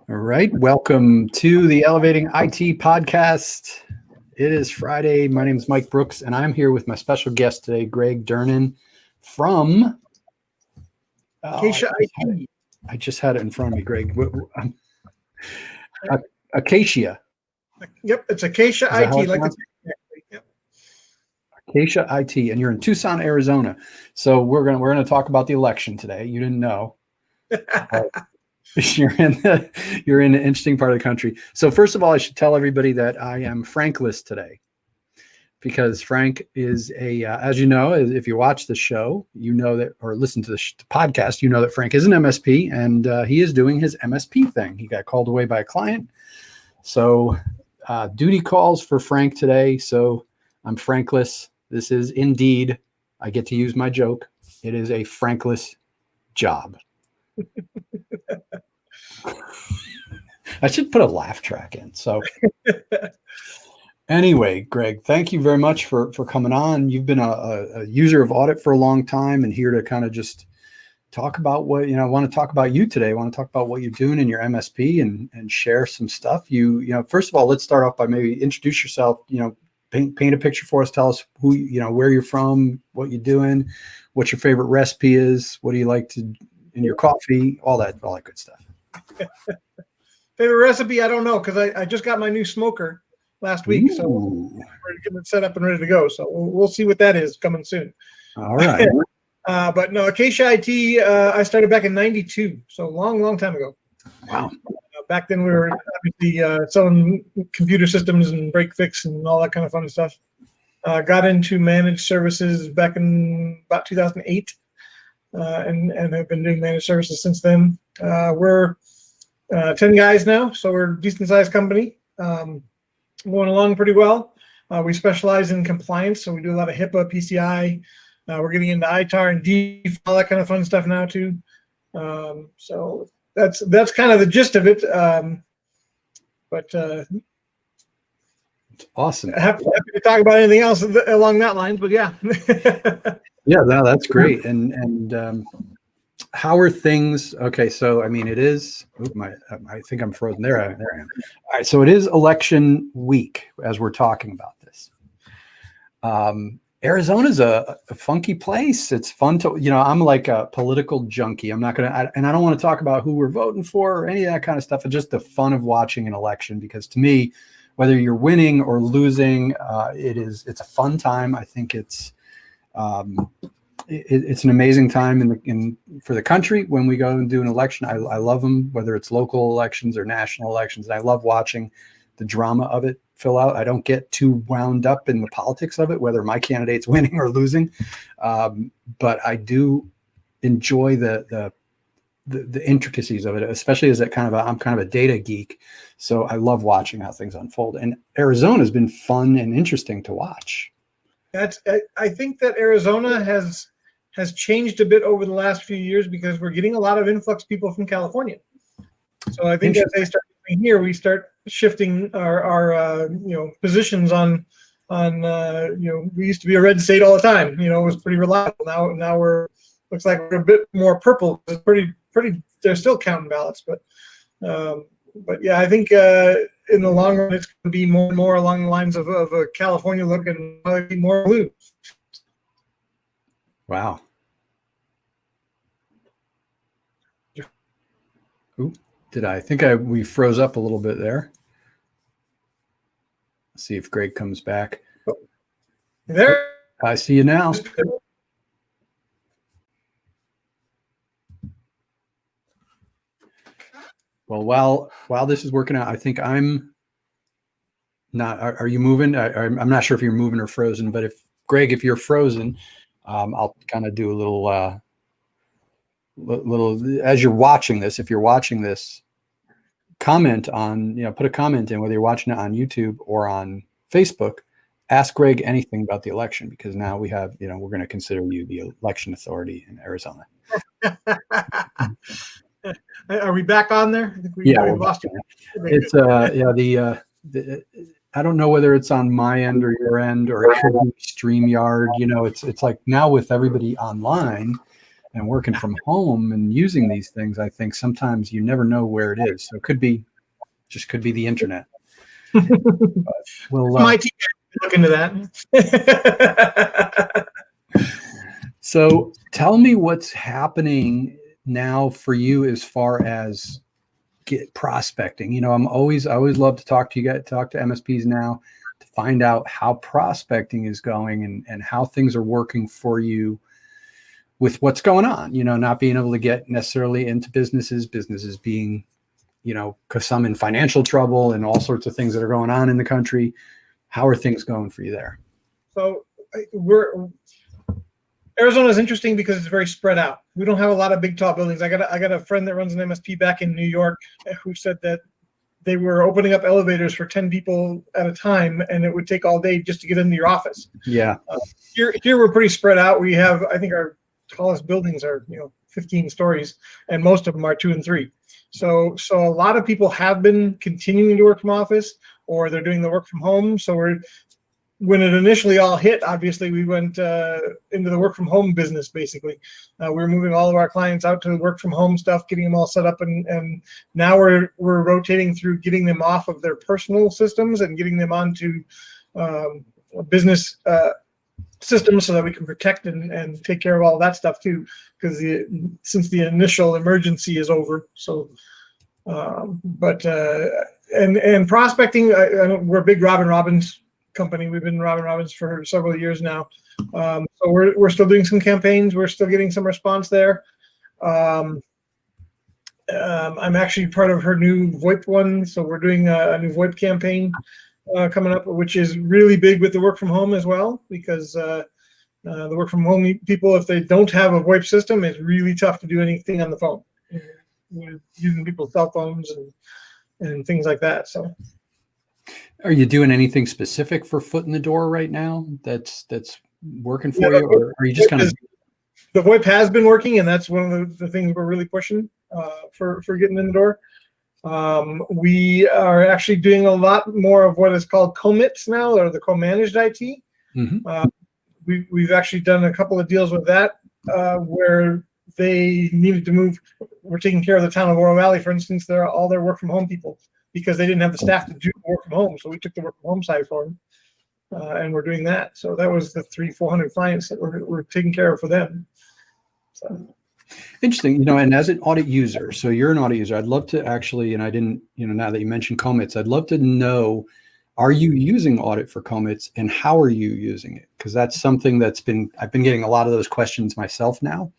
All right. Welcome to the Elevating IT podcast. It is Friday. My name is Mike Brooks, and I'm here with my special guest today, Greg Durnan from AcaciaIT. I just had it in front of me, Greg. Acacia. Yep, it's AcaciaIT. Yep. AcaciaIT, and you're in Tucson, Arizona. So we're gonna talk about the election today. You didn't know. You're in an interesting part of the country. So first of all, I should tell everybody that I am Frankless today, because Frank is as you know, if you watch the show, you know that, or listen to the podcast, you know that Frank is an MSP, and he is doing his MSP thing. He got called away by a client, so duty calls for Frank today. So I'm Frankless. This is indeed, I get to use my joke, it is a Frankless job. I should put a laugh track in. So anyway, Greg, thank you very much for coming on. You've been a user of audit for a long time, and here to kind of just talk about what, I want to talk about you today. I want to talk about what you're doing in your MSP and share some stuff. First of all, let's start off by maybe introduce yourself, paint a picture for us. Tell us who, where you're from, what you're doing, what your favorite recipe is, what do you like to in your coffee, all that good stuff. Favorite recipe? I don't know, because I just got my new smoker last week. Ooh. So we're getting it set up and ready to go. So we'll see what that is coming soon. All right. But no, AcaciaIT, I started back in '92, so long time ago. Wow. Back then we were obviously selling computer systems and break fix and all that kind of fun stuff. Got into managed services back in about 2008. And have been doing managed services since then. We're 10 guys now, so we're a decent sized company. Going along pretty well. We specialize in compliance, so we do a lot of HIPAA, PCI. We're getting into ITAR and DEF, all that kind of fun stuff now too. So that's kind of the gist of it. But it's awesome. Happy to talk about anything else along that lines, but yeah. Yeah, no, that's great. And how are things? Okay, so I mean, it is. I think I'm frozen. There I am. All right, so it is election week as we're talking about this. Arizona's a funky place. It's fun to, I'm like a political junkie. I'm not gonna, and I don't want to talk about who we're voting for or any of that kind of stuff. It's just the fun of watching an election, because to me, whether you're winning or losing, it's a fun time. I think it's an amazing time for the country when we go and do an election. I love them, whether it's local elections or national elections. And I love watching the drama of it fill out. I don't get too wound up in the politics of it, whether my candidate's winning or losing. But I do enjoy the intricacies of it, especially as I'm kind of a data geek. So I love watching how things unfold. And Arizona has been fun and interesting to watch. I think that Arizona has changed a bit over the last few years, because we're getting a lot of influx people from California. So I think as they start coming here, we start shifting our positions on we used to be a red state all the time. It was pretty reliable. Now looks like we're a bit more purple. It's pretty. They're still counting ballots, but yeah, I think in the long run, it's going to be more and more along the lines of a California look, and probably more blue. Wow. Ooh, we froze up a little bit there. Let's see if Greg comes back. There. I see you now. Well, while this is working out, I think I'm not. Are you moving? I'm not sure if you're moving or frozen. But if you're frozen, I'll kind of do a little as you're watching this. If you're watching this, comment on, put a comment in, whether you're watching it on YouTube or on Facebook. Ask Greg anything about the election, because now we have, we're going to consider you the election authority in Arizona. Are we back on there? I think we lost it. It's I don't know whether it's on my end or your end, or it could be StreamYard. It's like now with everybody online, and working from home and using these things, I think sometimes you never know where it is. So it could be the internet. Well, My team look into that. So tell me what's happening now for you as far as get prospecting. I always love to talk to you guys, talk to MSPs now to find out how prospecting is going and how things are working for you with what's going on, not being able to get necessarily into businesses being, because some in financial trouble and all sorts of things that are going on in the country. How are things going for you there? So Arizona is interesting because it's very spread out. We don't have a lot of big tall buildings. I got a friend that runs an MSP back in New York who said that they were opening up elevators for 10 people at a time, and it would take all day just to get into your office. Yeah. Here we're pretty spread out. We have, I think our tallest buildings are 15 stories, and most of them are 2 and 3. So a lot of people have been continuing to work from office, or they're doing the work from home. So when it initially all hit, obviously we went into the work from home business. Basically, we're moving all of our clients out to work from home stuff, getting them all set up, and now we're rotating through getting them off of their personal systems and getting them onto business systems so that we can protect and take care of all that stuff too. Because since the initial emergency is over, so and prospecting, we're a big Robin Robbins company. We've been Robin Robbins for several years now. So we're still doing some campaigns. We're still getting some response there. I'm actually part of her new VoIP one. So we're doing a new VoIP campaign coming up, which is really big with the work from home as well, because the work from home people, if they don't have a VoIP system, it's really tough to do anything on the phone, using people's cell phones and things like that. So. Are you doing anything specific for foot in the door right now that's working for you, or are you just kind of? The VoIP has been working, and that's one of the things we're really pushing for getting in the door. We are actually doing a lot more of what is called commits now, or the co-managed IT. Mm-hmm. We've actually done a couple of deals with that where they needed to move. We're taking care of the town of Oro Valley, for instance. They're all their work from home people, because they didn't have the staff to do work from home. So we took the work from home side for them, and we're doing that. So that was the 300-400 clients that we're taking care of for them. So. Interesting, and as an audit user, so you're an audit user, I'd love to actually, and I didn't, now that you mentioned commits, I'd love to know, are you using audit for commits, and how are you using it? Because that's something I've been getting a lot of those questions myself now.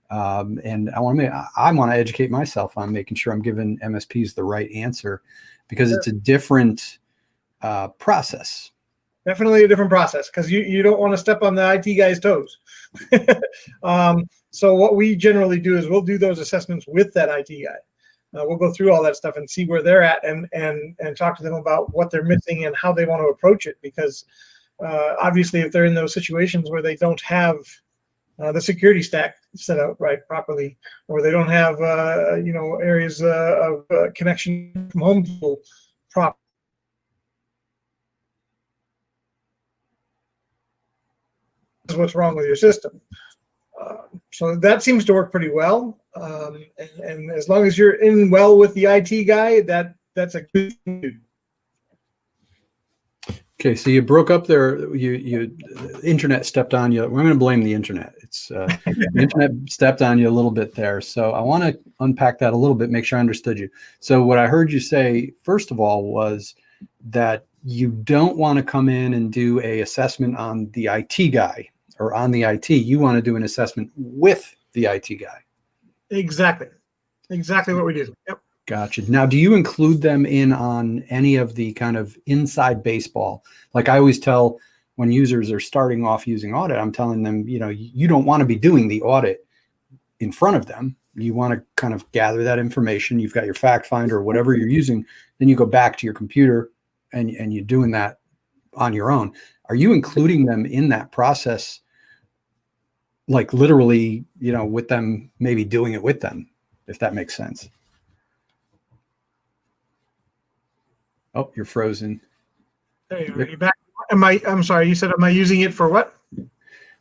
And I want to educate myself on making sure I'm giving MSPs the right answer, because it's a different process. Definitely a different process, because you don't want to step on the IT guy's toes. So what we generally do is we'll do those assessments with that IT guy. We'll go through all that stuff and see where they're at, and talk to them about what they're missing and how they want to approach it. Because obviously, if they're in those situations where they don't have the security stack set out right properly, or they don't have areas of connection from home people proper. Is what's wrong with your system. So that seems to work pretty well. And as long as you're in well with the IT guy, that's a good thing. Okay, so you broke up there. You internet stepped on you. We're going to blame the internet. It's the internet stepped on you a little bit there. So I want to unpack that a little bit, make sure I understood you. So what I heard you say, first of all, was that you don't want to come in and do a assessment on the IT guy or on the IT. You want to do an assessment with the IT guy. Exactly what we do. Yep. Gotcha. Now, do you include them in on any of the kind of inside baseball? Like I always tell when users are starting off using audit, I'm telling them, you don't want to be doing the audit in front of them. You want to kind of gather that information. You've got your fact finder or whatever you're using. Then you go back to your computer and you're doing that on your own. Are you including them in that process? Like literally, with them, maybe doing it with them, if that makes sense. Oh, you're frozen. Hey, are you back? I'm sorry, you said, am I using it for what?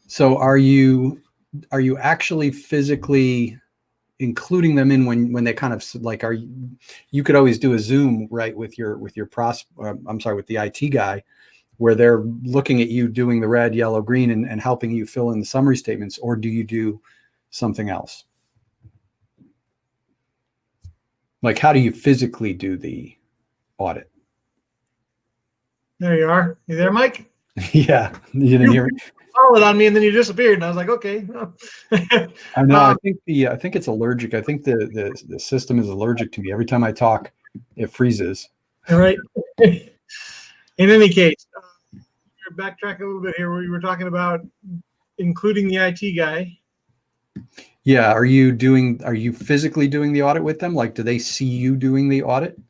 So are you are you actually physically including them in when they kind of like, are you could always do a Zoom, right, with your with the IT guy, where they're looking at you doing the red, yellow, green, and helping you fill in the summary statements, or do you do something else? Like, how do you physically do the audit? There you are. You there, Mike? Yeah, you didn't hear me. Followed on me and then you disappeared, and I was like, okay. I know. I think it's allergic. I think the system is allergic to me. Every time I talk, it freezes. All right. In any case, backtrack a little bit here. We were talking about including the IT guy. Yeah. Are you physically doing the audit with them? Like, do they see you doing the audit,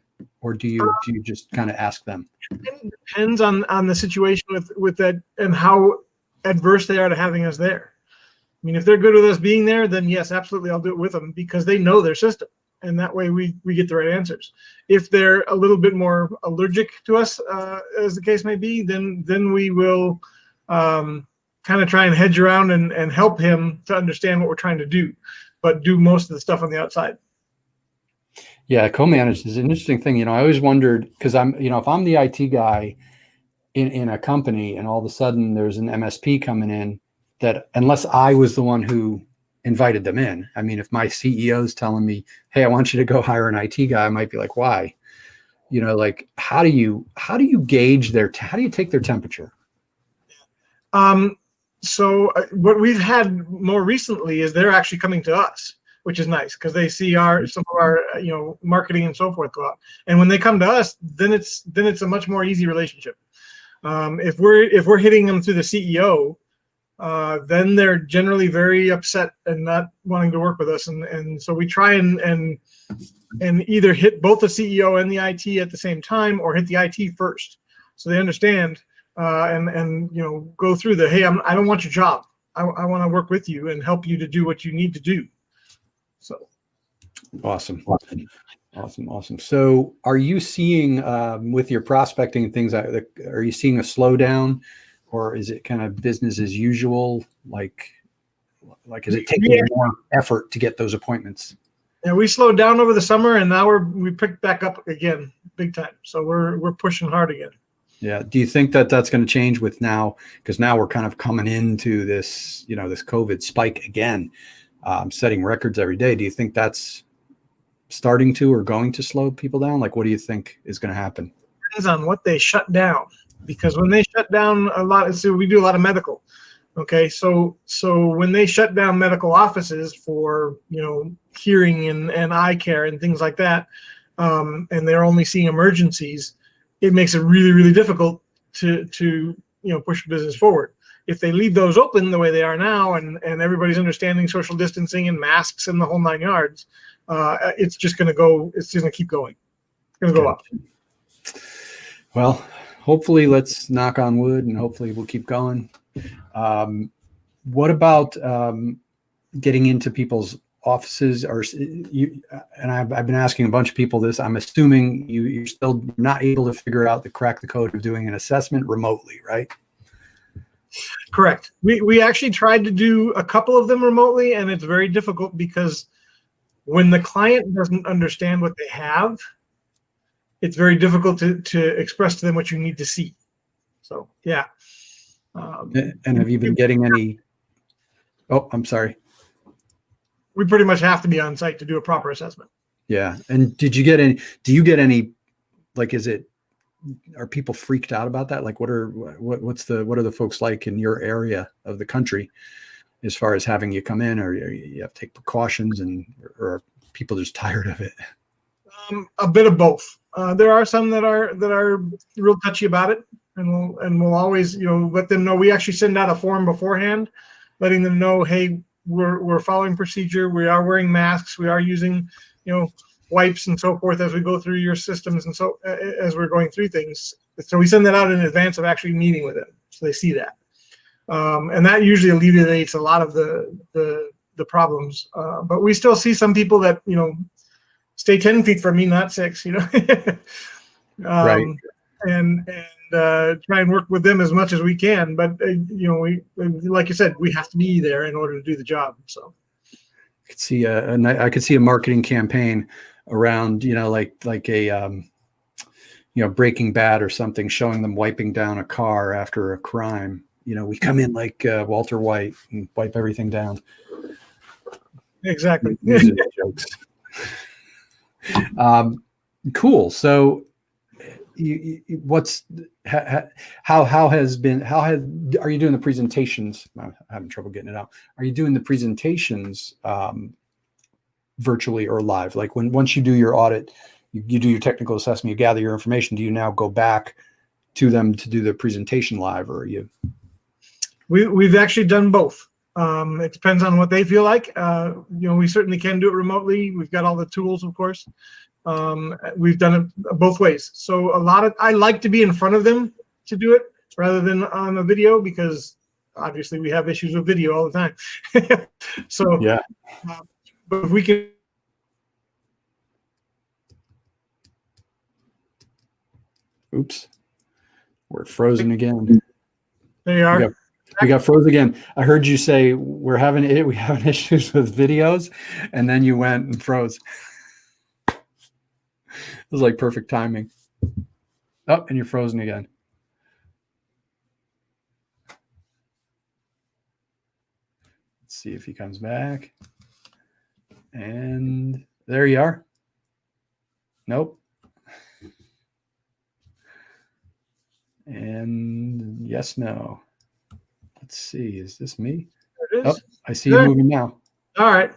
or do you just kind of ask them? It depends on the situation with that and how adverse they are to having us there. I mean, if they're good with us being there, then yes, absolutely, I'll do it with them because they know their system, and that way we get the right answers. If they're a little bit more allergic to us, as the case may be, then we will kind of try and hedge around and help him to understand what we're trying to do, but do most of the stuff on the outside. Yeah, co-managed is an interesting thing. I always wondered, because if I'm the IT guy in a company and all of a sudden there's an MSP coming in, that unless I was the one who invited them in, I mean, if my CEO is telling me, hey, I want you to go hire an IT guy, I might be like, why? Like, how do you gauge how do you take their temperature? So what we've had more recently is they're actually coming to us, which is nice because they see some of our marketing and so forth go out. And when they come to us, then it's a much more easy relationship. If we're hitting them through the CEO, then they're generally very upset and not wanting to work with us. And so we try and either hit both the CEO and the IT at the same time, or hit the IT first, so they understand and go through the, hey, I don't want your job. I want to work with you and help you to do what you need to do. So awesome. So are you seeing with your prospecting and things, are you seeing a slowdown, or is it kind of business as usual? Like is it taking more effort to get those appointments? Yeah, we slowed down over the summer, and now we picked back up again big time. So we're pushing hard again. Yeah. Do you think that that's going to change with now? Because now we're kind of coming into this, this COVID spike again, setting records every day. Do you think that's starting to or going to slow people down? Like, what do you think is going to happen? Depends on what they shut down, because when they shut down a lot, so we do a lot of medical. Okay, so when they shut down medical offices for hearing and eye care and things like that, and they're only seeing emergencies, it makes it really, really difficult to push business forward. If they leave those open the way they are now, and everybody's understanding social distancing and masks and the whole 9 yards, it's just going to go. It's just going to keep going. It's going to go up. Well, hopefully, let's knock on wood, and hopefully we'll keep going. What about getting into people's offices? And I've been asking a bunch of people this. I'm assuming you're still not able to crack the code of doing an assessment remotely, right? Correct. We actually tried to do a couple of them remotely, and it's very difficult because when the client doesn't understand what they have, it's very difficult to express to them what you need to see. So, yeah. And have you been getting any? Oh, I'm sorry. We pretty much have to be on site to do a proper assessment. Yeah. And do you get any, like, are people freaked out about that? Like, what are the folks like in your area of the country as far as having you come in, or you have to take precautions, or are people just tired of it? A bit of both. There are some that are real touchy about it, and we'll always let them know. We actually send out a form beforehand, letting them know, hey, we're following procedure. We are wearing masks. We are using wipes and so forth as we go through your systems, and so as we're going through things. So we send that out in advance of actually meeting with them, so they see that, and that usually alleviates a lot of the problems. But we still see some people that stay 10 feet from me, not 6. Right. and try and work with them as much as we can. But we, like you said, we have to be there in order to do the job. So I could see I could see a marketing campaign around, like a Breaking Bad or something, showing them wiping down a car after a crime. We come in like Walter White and wipe everything down. exactly. These are the jokes. Cool. So, are you doing the presentations? I'm having trouble getting it out. Are you doing the presentations virtually or live? Like once you do your audit, you do your technical assessment, you gather your information. Do you now go back to them to do the presentation live, or are you? We've actually done both. It depends on what they feel like. We certainly can do it remotely. We've got all the tools, of course. We've done it both ways. So I like to be in front of them to do it rather than on a video, because obviously we have issues with video all the time. So yeah. But if we can. Oops, we're frozen again. There you are. We got froze again. I heard you say we're having issues with videos, and then you went and froze. It was like perfect timing. Oh, and you're frozen again. Let's see if he comes back. And there you are. Nope. And yes, no. Let's see. Is this me? There it is. Oh, I see you moving now. All right.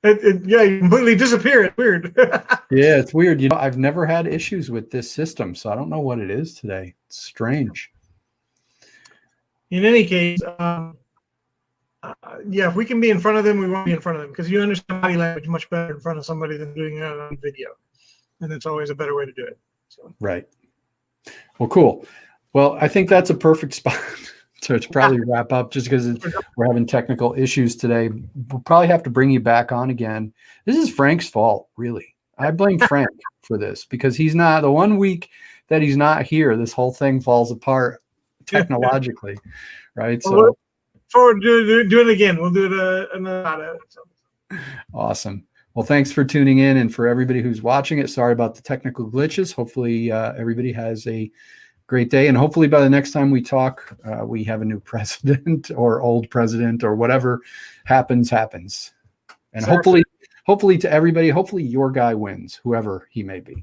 Yeah, you completely disappeared. Weird. Yeah, it's weird. I've never had issues with this system, so I don't know what it is today. It's strange. In any case, if we can be in front of them, we want to be in front of them, because you understand body language much better in front of somebody than doing it on video, and it's always a better way to do it. So. Right. Well, cool. Well, I think that's a perfect spot to probably wrap up, just because we're having technical issues today. We'll probably have to bring you back on again. This is Frank's fault, really. I blame Frank for this, because he's not, the 1 week that he's not here, this whole thing falls apart technologically, right? Well, so look forward to doing it again. We'll do it another. Awesome. Well, thanks for tuning in, and for everybody who's watching it, sorry about the technical glitches. Hopefully everybody has a great day, and hopefully by the next time we talk, we have a new president or old president, or whatever happens. And hopefully to everybody, hopefully your guy wins, whoever he may be.